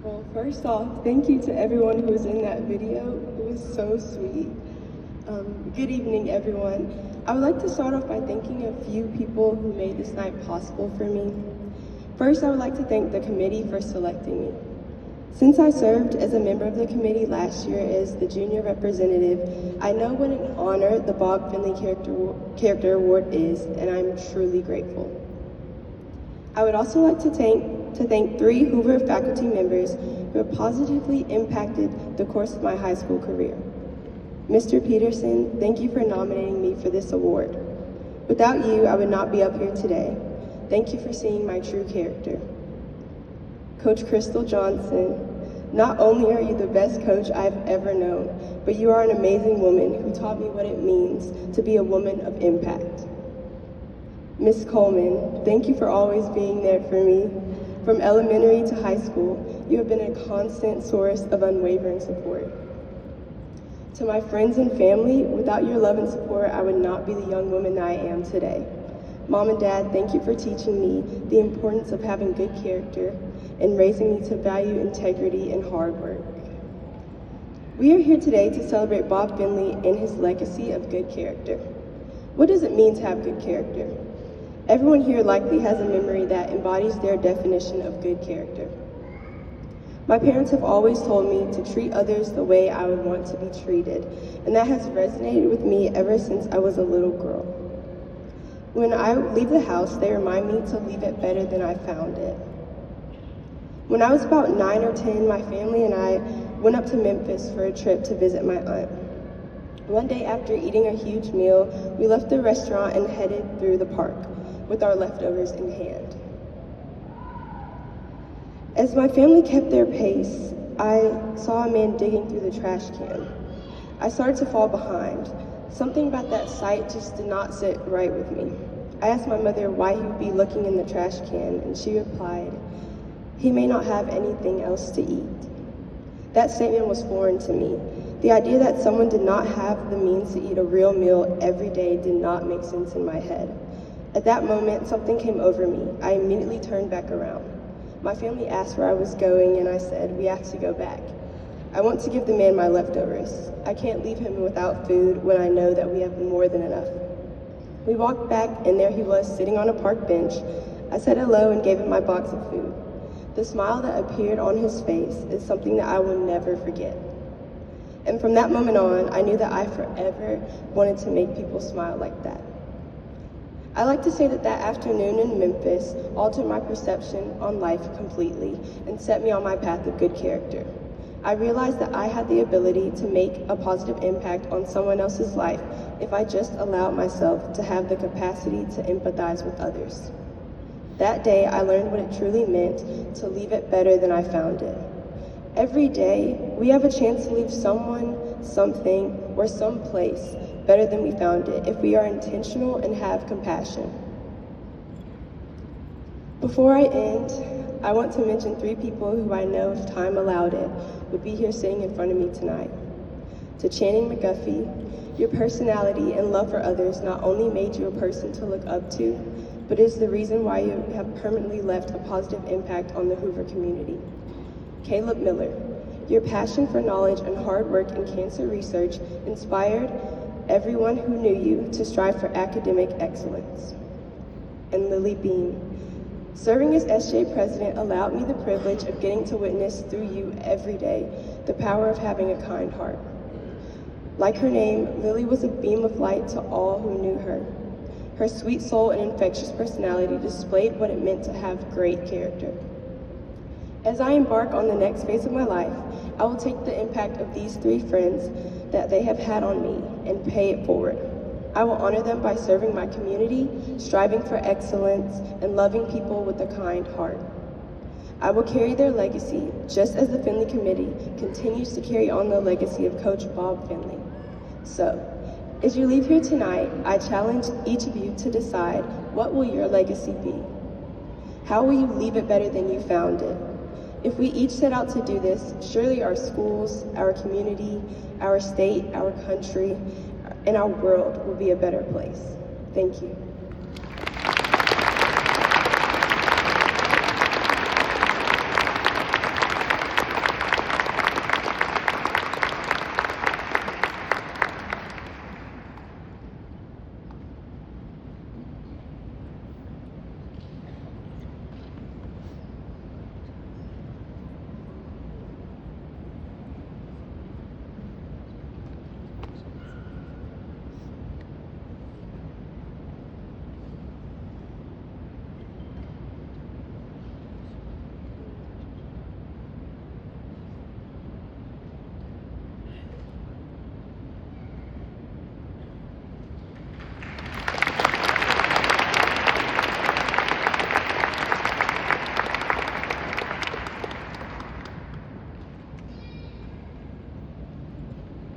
Well, first off, thank you to everyone who was in that video. It was so sweet. Good evening, everyone. I would like to start off by thanking a few people who made this night possible for me. First, I would like to thank the committee for selecting me. Since I served as a member of the committee last year as the junior representative, I know what an honor the Bob Finley Character Award is, and I'm truly grateful. I would also like to thank 3 Hoover faculty members who have positively impacted the course of my high school career. Mr. Peterson, thank you for nominating me for this award. Without you, I would not be up here today. Thank you for seeing my true character. Coach Crystal Johnson, not only are you the best coach I've ever known, but you are an amazing woman who taught me what it means to be a woman of impact. Ms. Coleman, thank you for always being there for me. From elementary to high school, you have been a constant source of unwavering support. To my friends and family, without your love and support, I would not be the young woman I am today. Mom and Dad, thank you for teaching me the importance of having good character and raising me to value integrity and hard work. We are here today to celebrate Bob Finley and his legacy of good character. What does it mean to have good character? Everyone here likely has a memory that embodies their definition of good character. My parents have always told me to treat others the way I would want to be treated, and that has resonated with me ever since I was a little girl. When I leave the house, they remind me to leave it better than I found it. When I was about 9 or 10, my family and I went up to Memphis for a trip to visit my aunt. One day after eating a huge meal, we left the restaurant and headed through the park with our leftovers in hand. As my family kept their pace, I saw a man digging through the trash can. I started to fall behind. Something about that sight just did not sit right with me. I asked my mother why he would be looking in the trash can, and she replied, "He may not have anything else to eat." That statement was foreign to me. The idea that someone did not have the means to eat a real meal every day did not make sense in my head. At that moment, something came over me. I immediately turned back around. My family asked where I was going, and I said, "We have to go back. I want to give the man my leftovers. I can't leave him without food when I know that we have more than enough." We walked back, and there he was, sitting on a park bench. I said hello and gave him my box of food. The smile that appeared on his face is something that I will never forget. And from that moment on, I knew that I forever wanted to make people smile like that. I like to say that that afternoon in Memphis altered my perception on life completely and set me on my path of good character. I realized that I had the ability to make a positive impact on someone else's life if I just allowed myself to have the capacity to empathize with others. That day, I learned what it truly meant to leave it better than I found it. Every day, we have a chance to leave someone, something, or someplace better than we found it if we are intentional and have compassion. Before I end, I want to mention 3 people who I know, if time allowed it, would be here sitting in front of me tonight. To Channing McGuffey, your personality and love for others not only made you a person to look up to, but is the reason why you have permanently left a positive impact on the Hoover community. Caleb Miller, your passion for knowledge and hard work in cancer research inspired everyone who knew you to strive for academic excellence. And Lily Beam, serving as SJ president allowed me the privilege of getting to witness through you every day the power of having a kind heart. Like her name, Lily was a beam of light to all who knew her. Her sweet soul and infectious personality displayed what it meant to have great character. As I embark on the next phase of my life, I will take the impact of these 3 friends that they have had on me and pay it forward. I will honor them by serving my community, striving for excellence, and loving people with a kind heart. I will carry their legacy just as the Finley Committee continues to carry on the legacy of Coach Bob Finley. So, as you leave here tonight, I challenge each of you to decide, what will your legacy be? How will you leave it better than you found it? If we each set out to do this, surely our schools, our community, our state, our country, and our world will be a better place. Thank you.